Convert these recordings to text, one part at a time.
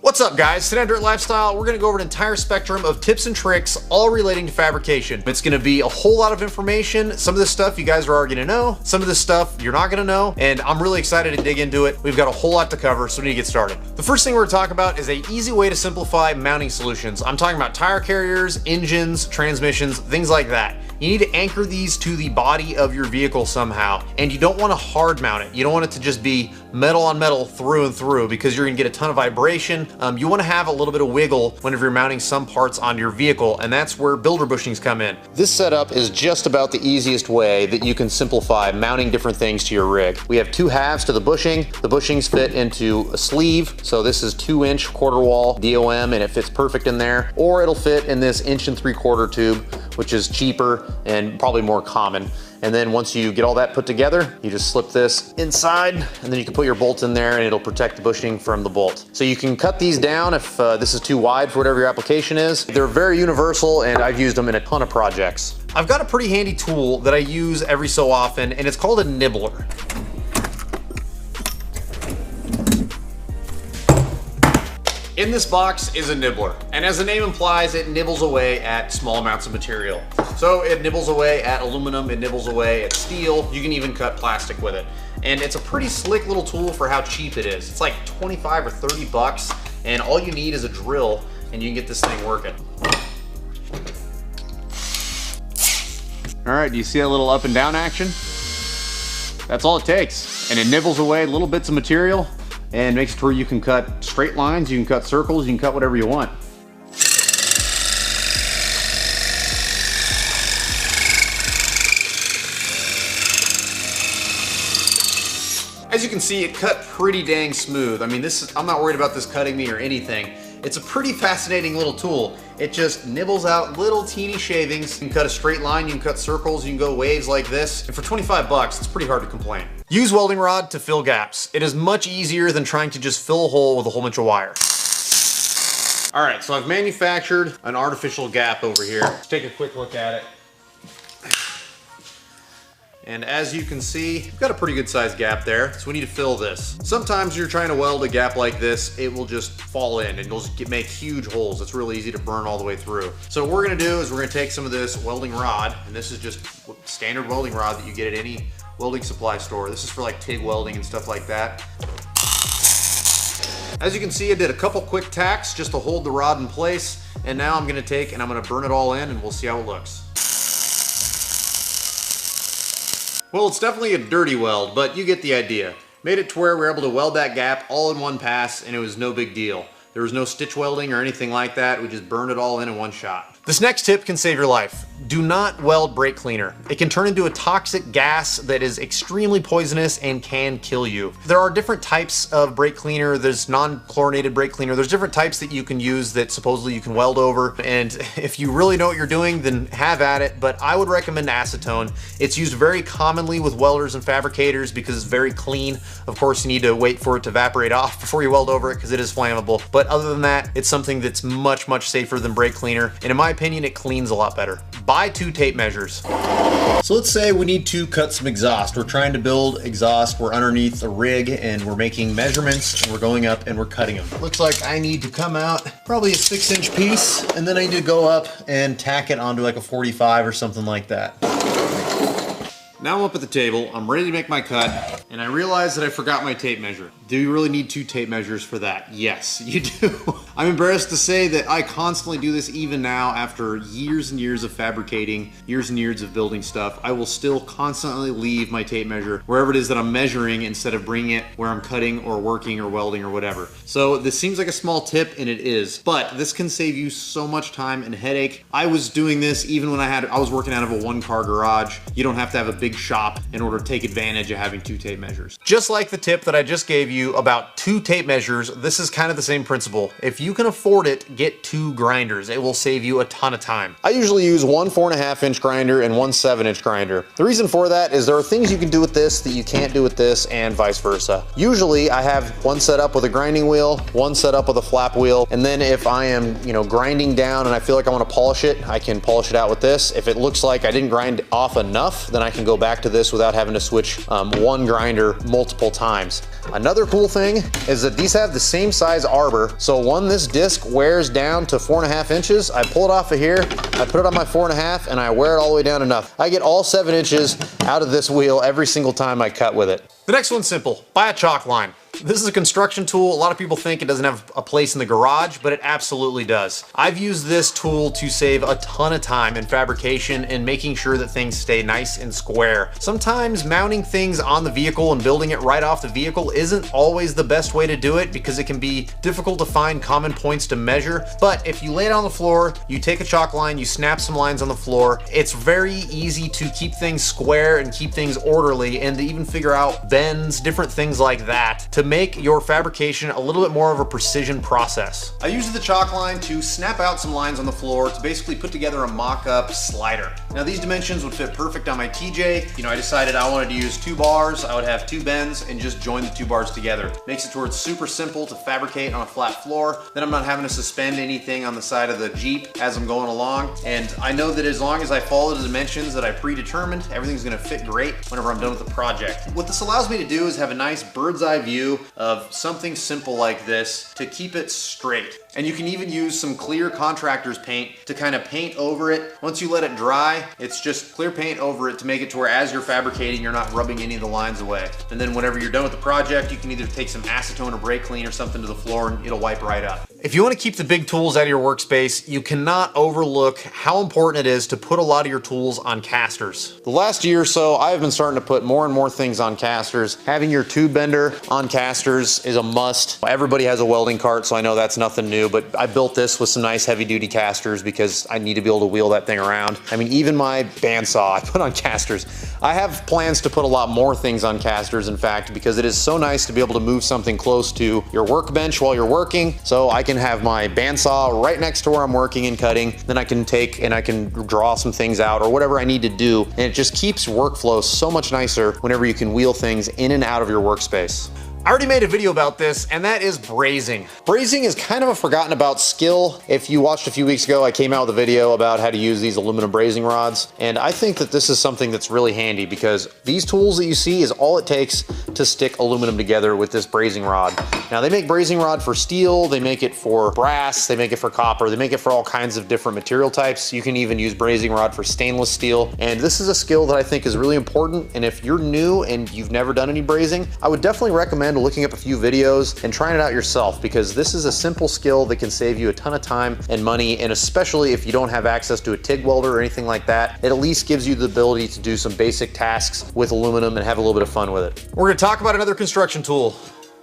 What's up guys, today on Dirt Lifestyle, we're gonna go over an entire spectrum of tips and tricks, all relating to fabrication. It's gonna be a whole lot of information. Some of this stuff you guys are already gonna know, some of this stuff you're not gonna know, and I'm really excited to dig into it. We've got a whole lot to cover, so we need to get started. The first thing we're gonna talk about is an easy way to simplify mounting solutions. I'm talking about tire carriers, engines, transmissions, things like that. You need to anchor these to the body of your vehicle somehow, and you don't want to hard mount it. You don't want it to just be metal on metal through and through, because you're gonna get a ton of vibration. You want to have a little bit of wiggle whenever you're mounting some parts onto your vehicle, and that's where builder bushings come in. This setup is just about the easiest way that you can simplify mounting different things to your rig. We have two halves to the bushing. The bushings fit into a sleeve, so this is 2-inch quarter wall DOM, and it fits perfect in there, or it'll fit in this 1 3/4 tube, which is cheaper and probably more common. And then once you get all that put together, you just slip this inside, and then you can put your bolt in there and it'll protect the bushing from the bolt. So you can cut these down if this is too wide for whatever your application is. They're very universal, and I've used them in a ton of projects. I've got a pretty handy tool that I use every so often, and it's called a nibbler. In this box is a nibbler, and as the name implies, it nibbles away at small amounts of material. So it nibbles away at aluminum, it nibbles away at steel, you can even cut plastic with it. And it's a pretty slick little tool for how cheap it is. It's like 25 or 30 bucks, and all you need is a drill, and you can get this thing working. All right, do you see that little up and down action? That's all it takes, and it nibbles away little bits of material, and makes it where you can cut straight lines, you can cut circles, you can cut whatever you want. As you can see, it cut pretty dang smooth. I mean, I'm not worried about this cutting me or anything. It's a pretty fascinating little tool. It just nibbles out little teeny shavings. You can cut a straight line, you can cut circles, you can go waves like this. And for 25 bucks, it's pretty hard to complain. Use welding rod to fill gaps. It is much easier than trying to just fill a hole with a whole bunch of wire. All right, so I've manufactured an artificial gap over here. Let's take a quick look at it. And as you can see, we've got a pretty good sized gap there, so we need to fill this. Sometimes you're trying to weld a gap like this, it will just fall in and you'll make huge holes. It's really easy to burn all the way through. So what we're gonna do is we're gonna take some of this welding rod, and this is just standard welding rod that you get at any welding supply store. This is for like TIG welding and stuff like that. As you can see, I did a couple quick tacks just to hold the rod in place, and now I'm gonna take and I'm gonna burn it all in, and we'll see how it looks. Well, it's definitely a dirty weld, but you get the idea. Made it to where we were able to weld that gap all in one pass, and it was no big deal. There was no stitch welding or anything like that. We just burned it all in one shot. This next tip can save your life. Do not weld brake cleaner. It can turn into a toxic gas that is extremely poisonous and can kill you. There are different types of brake cleaner. There's non-chlorinated brake cleaner. There's different types that you can use that supposedly you can weld over. And if you really know what you're doing, then have at it. But I would recommend acetone. It's used very commonly with welders and fabricators because it's very clean. Of course, you need to wait for it to evaporate off before you weld over it because it is flammable. But other than that, it's something that's much, much safer than brake cleaner. And in my opinion, it cleans a lot better. Buy 2 tape measures. So let's say we need to cut some exhaust. We're trying to build exhaust. We're underneath a rig and we're making measurements and we're going up and we're cutting them. Looks like I need to come out probably a 6-inch piece, and then I need to go up and tack it onto like a 45 or something like that. Now I'm up at the table, I'm ready to make my cut, and I realize that I forgot my tape measure. Do you really need 2 tape measures for that? Yes, you do. I'm embarrassed to say that I constantly do this even now after years and years of fabricating, years and years of building stuff. I will still constantly leave my tape measure wherever it is that I'm measuring instead of bringing it where I'm cutting or working or welding or whatever. So this seems like a small tip, and it is, but this can save you so much time and headache. I was doing this even when I was working out of a 1-car garage. You don't have to have a big shop in order to take advantage of having 2 tape measures. measures. Just like the tip that I just gave you about 2 tape measures, this is kind of the same principle. If you can afford it, get 2 grinders. It will save you a ton of time. I usually use one 4.5-inch grinder and one 7-inch grinder. The reason for that is there are things you can do with this that you can't do with this, and vice versa. Usually I have one set up with a grinding wheel, one set up with a flap wheel, and then if I am, you know, grinding down and I feel like I want to polish it, I can polish it out with this. If it looks like I didn't grind off enough, then I can go back to this without having to switch one grinder multiple times. Another cool thing is that these have the same size arbor, so when this disc wears down to 4.5 inches, I pull it off of here, I put it on my 4.5, and I wear it all the way down enough. I get all 7 inches out of this wheel every single time I cut with it. The next one's simple. Buy a chalk line. This is a construction tool. A lot of people think it doesn't have a place in the garage, but it absolutely does. I've used this tool to save a ton of time in fabrication and making sure that things stay nice and square. Sometimes mounting things on the vehicle and building it right off the vehicle isn't always the best way to do it because it can be difficult to find common points to measure. But if you lay it on the floor, you take a chalk line, you snap some lines on the floor, it's very easy to keep things square and keep things orderly and to even figure out bends, different things like that to make your fabrication a little bit more of a precision process. I used the chalk line to snap out some lines on the floor to basically put together a mock-up slider. Now these dimensions would fit perfect on my TJ. You know, I decided I wanted to use 2 bars, I would have 2 bends and just join the 2 bars together. Makes it to where it's super simple to fabricate on a flat floor. Then I'm not having to suspend anything on the side of the Jeep as I'm going along. And I know that as long as I follow the dimensions that I predetermined, everything's gonna fit great whenever I'm done with the project. What this allows me to do is have a nice bird's eye view of something simple like this to keep it straight. And you can even use some clear contractor's paint to kind of paint over it. Once you let it dry, it's just clear paint over it to make it to where as you're fabricating, you're not rubbing any of the lines away. And then whenever you're done with the project, you can either take some acetone or brake clean or something to the floor and it'll wipe right up. If you want to keep the big tools out of your workspace, you cannot overlook how important it is to put a lot of your tools on casters. The last year or so, I've been starting to put more and more things on casters. Having your tube bender on casters is a must. Everybody has a welding cart, so I know that's nothing new, but I built this with some nice heavy duty casters because I need to be able to wheel that thing around. I mean, even my bandsaw I put on casters. I have plans to put a lot more things on casters, in fact, because it is so nice to be able to move something close to your workbench while you're working. So I can have my bandsaw right next to where I'm working and cutting. Then I can take and I can draw some things out or whatever I need to do. And it just keeps workflow so much nicer whenever you can wheel things in and out of your workspace. I already made a video about this, and that is brazing. Brazing is kind of a forgotten about skill. If you watched a few weeks ago, I came out with a video about how to use these aluminum brazing rods, and I think that this is something that's really handy because these tools that you see is all it takes to stick aluminum together with this brazing rod. Now they make brazing rod for steel, they make it for brass, they make it for copper, they make it for all kinds of different material types. You can even use brazing rod for stainless steel, and this is a skill that I think is really important, and if you're new and you've never done any brazing, I would definitely recommend looking up a few videos and trying it out yourself because this is a simple skill that can save you a ton of time and money, and especially if you don't have access to a TIG welder or anything like that, it at least gives you the ability to do some basic tasks with aluminum and have a little bit of fun with it. We're going to talk about another construction tool,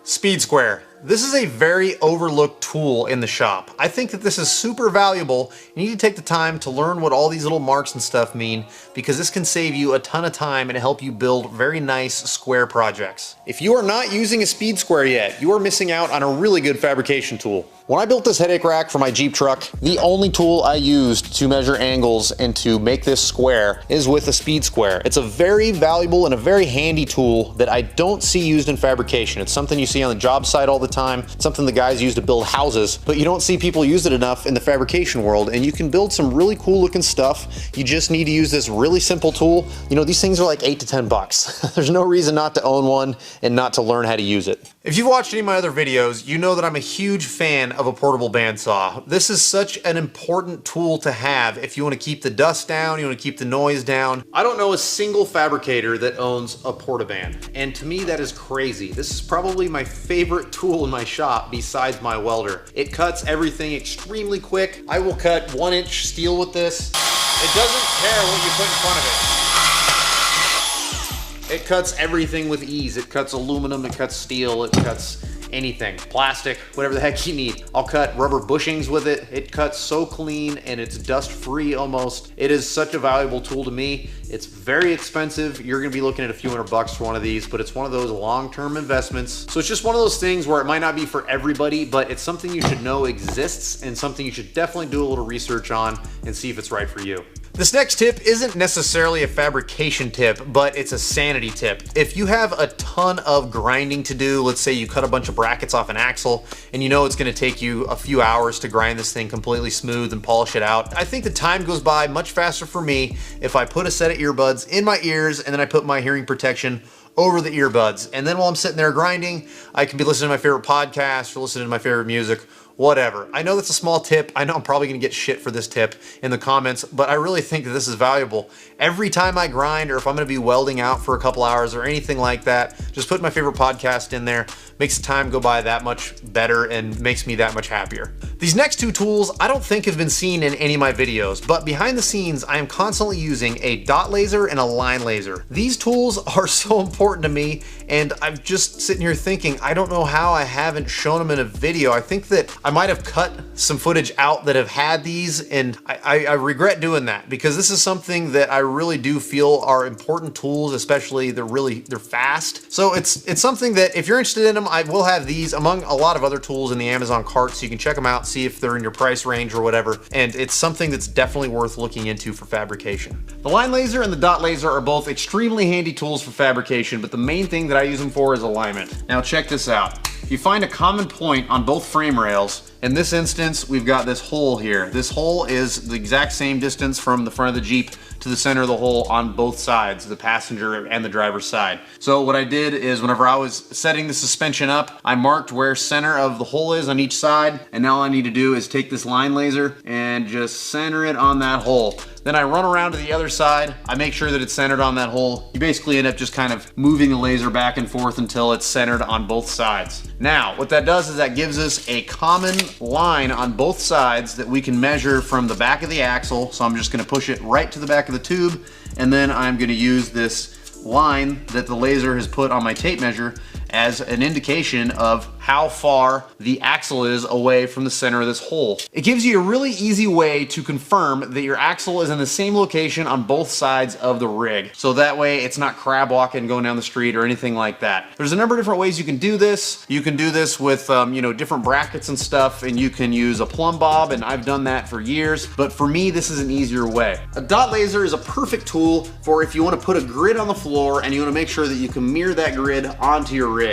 speed square. This is a very overlooked tool in the shop. I think that this is super valuable. You need to take the time to learn what all these little marks and stuff mean because this can save you a ton of time and help you build very nice square projects. If you are not using a speed square yet, you are missing out on a really good fabrication tool. When I built this headache rack for my Jeep truck, the only tool I used to measure angles and to make this square is with a speed square. It's a very valuable and a very handy tool that I don't see used in fabrication. It's something you see on the job site all the time. It's something the guys use to build houses, but you don't see people use it enough in the fabrication world, and you can build some really cool looking stuff. You just need to use this really simple tool. You know, these things are like $8 to $10. There's no reason not to own one and not to learn how to use it. If you've watched any of my other videos, you know that I'm a huge fan of a portable bandsaw. This is such an important tool to have if you want to keep the dust down, you want to keep the noise down. I don't know a single fabricator that owns a Portaband, and to me that is crazy. This is probably my favorite tool in my shop besides my welder. It cuts everything extremely quick. I will cut 1-inch steel with this. It doesn't care what you put in front of it. It cuts everything with ease. It cuts aluminum, it cuts steel, it cuts anything, plastic, whatever the heck you need. I'll cut rubber bushings with it. It cuts so clean and it's dust free almost. It is such a valuable tool to me. It's very expensive. You're gonna be looking at a few $100 for one of these, but it's one of those long-term investments. So it's just one of those things where it might not be for everybody, but it's something you should know exists and something you should definitely do a little research on and see if it's right for you. This next tip isn't necessarily a fabrication tip, but it's a sanity tip. If you have a ton of grinding to do, let's say you cut a bunch of brackets off an axle and you know it's gonna take you a few hours to grind this thing completely smooth and polish it out, I think the time goes by much faster for me if I put a set of earbuds in my ears and then I put my hearing protection over the earbuds. And then while I'm sitting there grinding, I can be listening to my favorite podcast or listening to my favorite music, whatever. I know that's a small tip. I know I'm probably gonna get shit for this tip in the comments, but I really think that this is valuable. Every time I grind, or if I'm gonna be welding out for a couple hours or anything like that, just put my favorite podcast in there. Makes the time go by that much better and makes me that much happier. These next two tools I don't think have been seen in any of my videos, but behind the scenes I am constantly using a dot laser and a line laser. These tools are so important to me, and I'm just sitting here thinking, I don't know how I haven't shown them in a video. I think that I might have cut some footage out that have had these, and I regret doing that because this is something that I really do feel are important tools, especially they're fast. So it's something that if you're interested in them, I will have these among a lot of other tools in the Amazon cart, so you can check them out, see if they're in your price range or whatever, and it's something that's definitely worth looking into for fabrication. The line laser and the dot laser are both extremely handy tools for fabrication, but the main thing that I use them for is alignment. Now check this out. If you find a common point on both frame rails, in this instance, we've got this hole here. This hole is the exact same distance from the front of the Jeep to the center of the hole on both sides, the passenger and the driver's side. So what I did is whenever I was setting the suspension up, I marked where center of the hole is on each side, and now all I need to do is take this line laser and just center it on that hole. Then I run around to the other side, I make sure that it's centered on that hole. You basically end up just kind of moving the laser back and forth until it's centered on both sides. Now, what that does is that gives us a common line on both sides that we can measure from the back of the axle. So I'm just gonna push it right to the back of the tube, and then I'm gonna use this line that the laser has put on my tape measure as an indication of how far the axle is away from the center of this hole. It gives you a really easy way to confirm that your axle is in the same location on both sides of the rig. So that way it's not crab walking going down the street or anything like that. There's a number of different ways you can do this. You can do this with different brackets and stuff, and you can use a plumb bob, and I've done that for years, but for me this is an easier way. A dot laser is a perfect tool for if you want to put a grid on the floor and you want to make sure that you can mirror that grid onto your rig.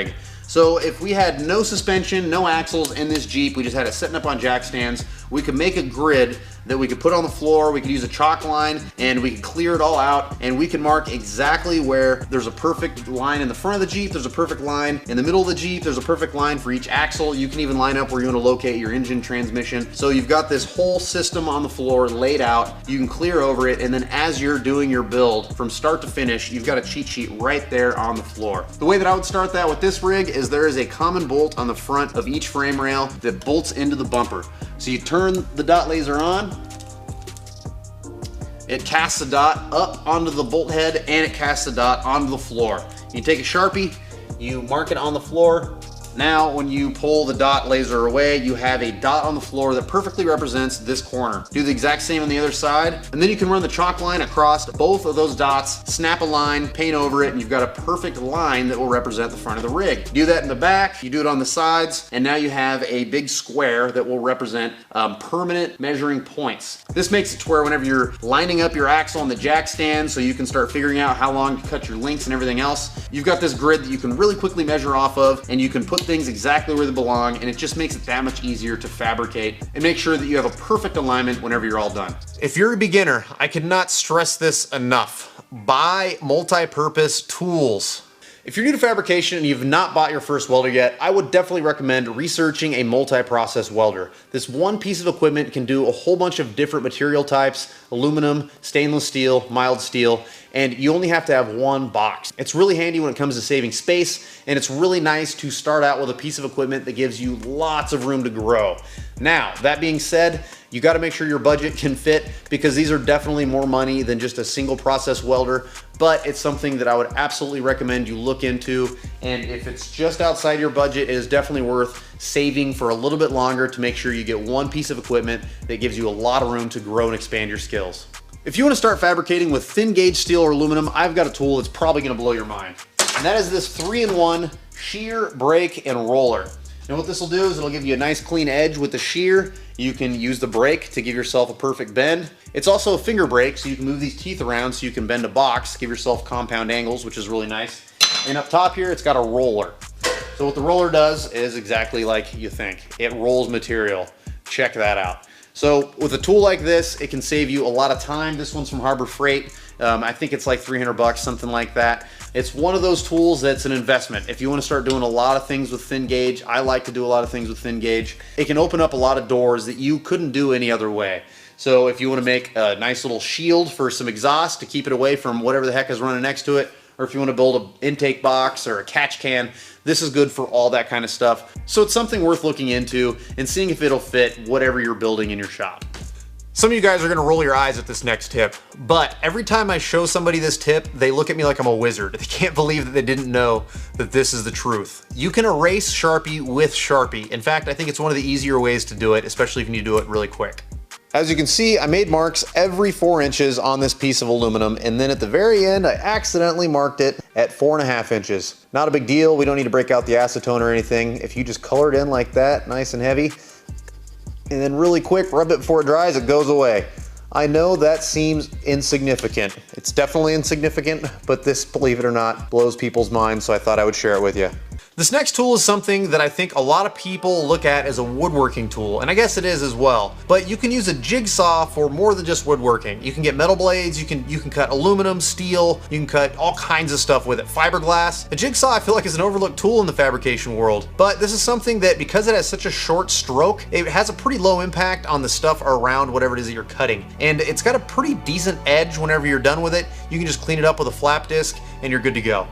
So if we had no suspension, no axles in this Jeep, we just had it setting up on jack stands, we could make a grid that we could put on the floor, we could use a chalk line, and we could clear it all out, and we can mark exactly where there's a perfect line in the front of the Jeep, there's a perfect line in the middle of the Jeep, there's a perfect line for each axle. You can even line up where you want to locate your engine transmission. So you've got this whole system on the floor laid out, you can clear over it, and then as you're doing your build from start to finish, you've got a cheat sheet right there on the floor. The way that I would start that with this rig is there is a common bolt on the front of each frame rail that bolts into the bumper. So you turn the dot laser on, it casts the dot up onto the bolt head, and it casts the dot onto the floor. You take a Sharpie, you mark it on the floor. Now, when you pull the dot laser away, you have a dot on the floor that perfectly represents this corner. Do the exact same on the other side, and then you can run the chalk line across both of those dots, snap a line, paint over it, and you've got a perfect line that will represent the front of the rig. Do that in the back, you do it on the sides, and now you have a big square that will represent permanent measuring points. This makes it to where whenever you're lining up your axle on the jack stand so you can start figuring out how long to cut your links and everything else, you've got this grid that you can really quickly measure off of, and you can put things exactly where they belong, and it just makes it that much easier to fabricate and make sure that you have a perfect alignment whenever you're all done. If you're a beginner, I cannot stress this enough. Buy multi-purpose tools. If you're new to fabrication and you've not bought your first welder yet, I would definitely recommend researching a multi-process welder. This one piece of equipment can do a whole bunch of different material types, aluminum, stainless steel, mild steel, and you only have to have one box. It's really handy when it comes to saving space, and it's really nice to start out with a piece of equipment that gives you lots of room to grow. Now, that being said, you got to make sure your budget can fit, because these are definitely more money than just a single process welder, but it's something that I would absolutely recommend you look into. And if it's just outside your budget, it is definitely worth saving for a little bit longer to make sure you get one piece of equipment that gives you a lot of room to grow and expand your skills. If you want to start fabricating with thin gauge steel or aluminum, I've got a tool that's probably going to blow your mind. And that is this 3-in-1 shear, brake, and roller. And what this will do is it'll give you a nice clean edge with the shear. You can use the brake to give yourself a perfect bend. It's also a finger brake, so you can move these teeth around so you can bend a box, give yourself compound angles, which is really nice. And up top here, it's got a roller. So what the roller does is exactly like you think. It rolls material. Check that out. So with a tool like this, it can save you a lot of time. This one's from Harbor Freight. I think it's like 300 bucks, something like that. It's one of those tools that's an investment. If you want to start doing a lot of things with thin gauge, I like to do a lot of things with thin gauge. It can open up a lot of doors that you couldn't do any other way. So if you want to make a nice little shield for some exhaust to keep it away from whatever the heck is running next to it, or if you want to build an intake box or a catch can, this is good for all that kind of stuff. So it's something worth looking into and seeing if it'll fit whatever you're building in your shop. Some of you guys are gonna roll your eyes at this next tip, but every time I show somebody this tip, they look at me like I'm a wizard. They can't believe that they didn't know that this is the truth. You can erase Sharpie with Sharpie. In fact, I think it's one of the easier ways to do it, especially if you need to do it really quick. As you can see, I made marks every 4 inches on this piece of aluminum, and then at the very end, I accidentally marked it at 4.5 inches. Not a big deal. We don't need to break out the acetone or anything. If you just color it in like that, nice and heavy, and then really quick, rub it before it dries, it goes away. I know that seems insignificant. It's definitely insignificant, but this, believe it or not, blows people's minds, so I thought I would share it with you. This next tool is something that I think a lot of people look at as a woodworking tool, and I guess it is as well. But you can use a jigsaw for more than just woodworking. You can get metal blades, you can cut aluminum, steel, you can cut all kinds of stuff with it. Fiberglass. A jigsaw I feel like is an overlooked tool in the fabrication world, but this is something that, because it has such a short stroke, it has a pretty low impact on the stuff around whatever it is that you're cutting. And it's got a pretty decent edge whenever you're done with it. You can just clean it up with a flap disc and you're good to go.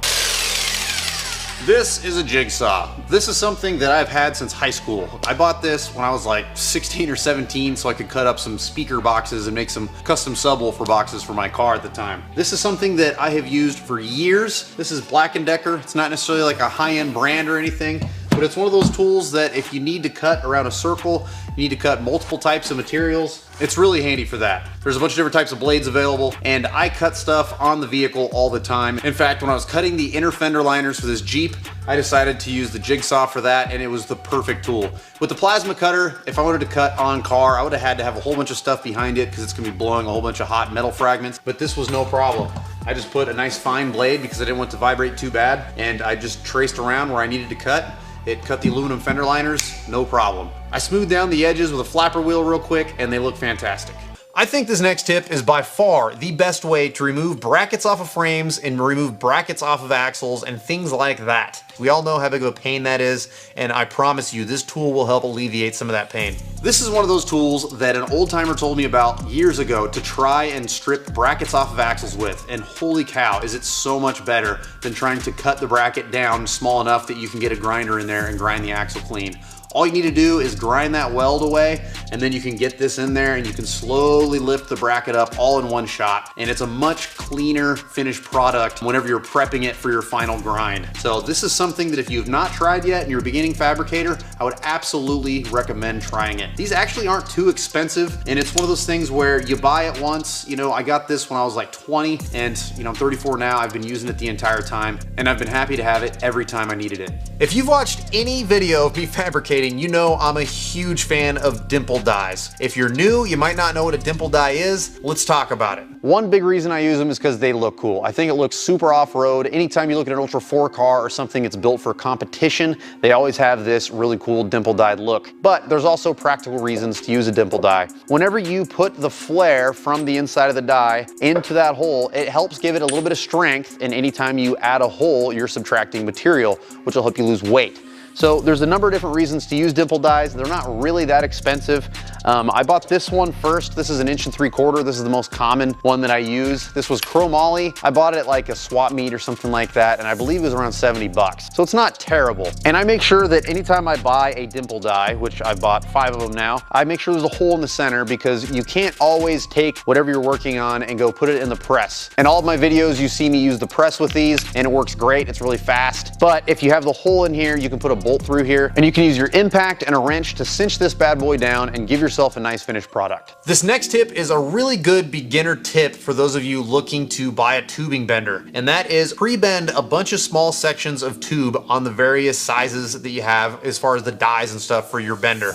This is a jigsaw. This is something that I've had since high school. I bought this when I was like 16 or 17 so I could cut up some speaker boxes and make some custom subwoofer boxes for my car at the time. This is something that I have used for years. This is Black & Decker. It's not necessarily like a high-end brand or anything, but it's one of those tools that if you need to cut around a circle, you need to cut multiple types of materials, it's really handy for that. There's a bunch of different types of blades available, and I cut stuff on the vehicle all the time. In fact, when I was cutting the inner fender liners for this Jeep, I decided to use the jigsaw for that, and it was the perfect tool. With the plasma cutter, if I wanted to cut on car, I would have had to have a whole bunch of stuff behind it because it's gonna be blowing a whole bunch of hot metal fragments, but this was no problem. I just put a nice fine blade because I didn't want it to vibrate too bad, and I just traced around where I needed to cut. It cut the aluminum fender liners, no problem. I smoothed down the edges with a flapper wheel real quick, and they look fantastic. I think this next tip is by far the best way to remove brackets off of frames and remove brackets off of axles and things like that. We all know how big of a pain that is, and I promise you this tool will help alleviate some of that pain. This is one of those tools that an old timer told me about years ago to try and strip brackets off of axles with, and holy cow, is it so much better than trying to cut the bracket down small enough that you can get a grinder in there and grind the axle clean. All you need to do is grind that weld away, and then you can get this in there and you can slowly lift the bracket up all in one shot. And it's a much cleaner finished product whenever you're prepping it for your final grind. So this is something that if you've not tried yet and you're a beginning fabricator, I would absolutely recommend trying it. These actually aren't too expensive, and it's one of those things where you buy it once. You know, I got this when I was like 20, and you know, I'm 34 now. I've been using it the entire time, and I've been happy to have it every time I needed it. If you've watched any video of me fabricating, you know I'm a huge fan of dimple dies. If you're new, you might not know what a dimple die is. Let's talk about it. One big reason I use them is because they look cool. I think it looks super off-road. Anytime you look at an Ultra 4 car or something that's built for competition, they always have this really cool dimple dyed look. But there's also practical reasons to use a dimple die. Whenever you put the flare from the inside of the die into that hole, it helps give it a little bit of strength, and anytime you add a hole, you're subtracting material, which will help you lose weight. So there's a number of different reasons to use dimple dies. They're not really that expensive. I bought this one first. This is an 1 3/4. This is the most common one that I use. This was chromoly. I bought it at like a swap meet or something like that, and I believe it was around 70 bucks. So it's not terrible. And I make sure that anytime I buy a dimple die, which I've bought 5 of them now, I make sure there's a hole in the center, because you can't always take whatever you're working on and go put it in the press. In all of my videos, you see me use the press with these, and it works great. It's really fast. But if you have the hole in here, you can put a bolt through here, and you can use your impact and a wrench to cinch this bad boy down and give yourself a nice finished product. This next tip is a really good beginner tip for those of you looking to buy a tubing bender, and that is pre-bend a bunch of small sections of tube on the various sizes that you have as far as the dies and stuff for your bender.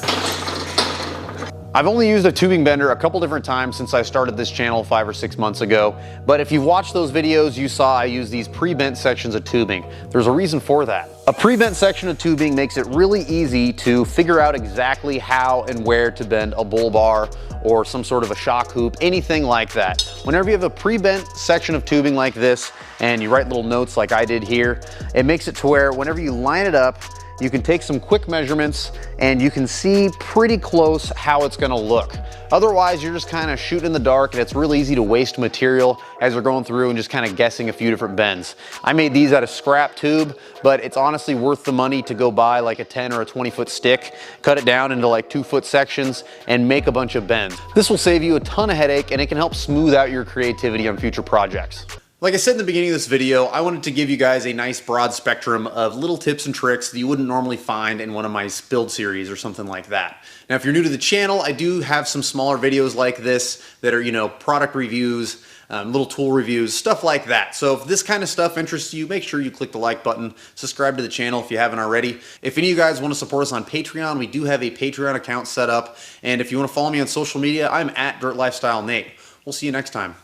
I've only used a tubing bender a couple different times since I started this channel 5 or 6 months ago, but if you've watched those videos, you saw I use these pre-bent sections of tubing. There's a reason for that. A pre-bent section of tubing makes it really easy to figure out exactly how and where to bend a bull bar or some sort of a shock hoop, anything like that. Whenever you have a pre-bent section of tubing like this, and you write little notes like I did here, it makes it to where whenever you line it up, you can take some quick measurements and you can see pretty close how it's gonna look. Otherwise, you're just kind of shooting in the dark, and it's really easy to waste material as you're going through and just kind of guessing a few different bends. I made these out of scrap tube, but it's honestly worth the money to go buy like a 10 or a 20-foot stick, cut it down into like 2-foot sections, and make a bunch of bends. This will save you a ton of headache, and it can help smooth out your creativity on future projects. Like I said in the beginning of this video, I wanted to give you guys a nice broad spectrum of little tips and tricks that you wouldn't normally find in one of my build series or something like that. Now, if you're new to the channel, I do have some smaller videos like this that are, you know, product reviews, little tool reviews, stuff like that. So if this kind of stuff interests you, make sure you click the like button, subscribe to the channel if you haven't already. If any of you guys want to support us on Patreon, we do have a Patreon account set up. And if you want to follow me on social media, I'm at Dirt Lifestyle Nate. We'll see you next time.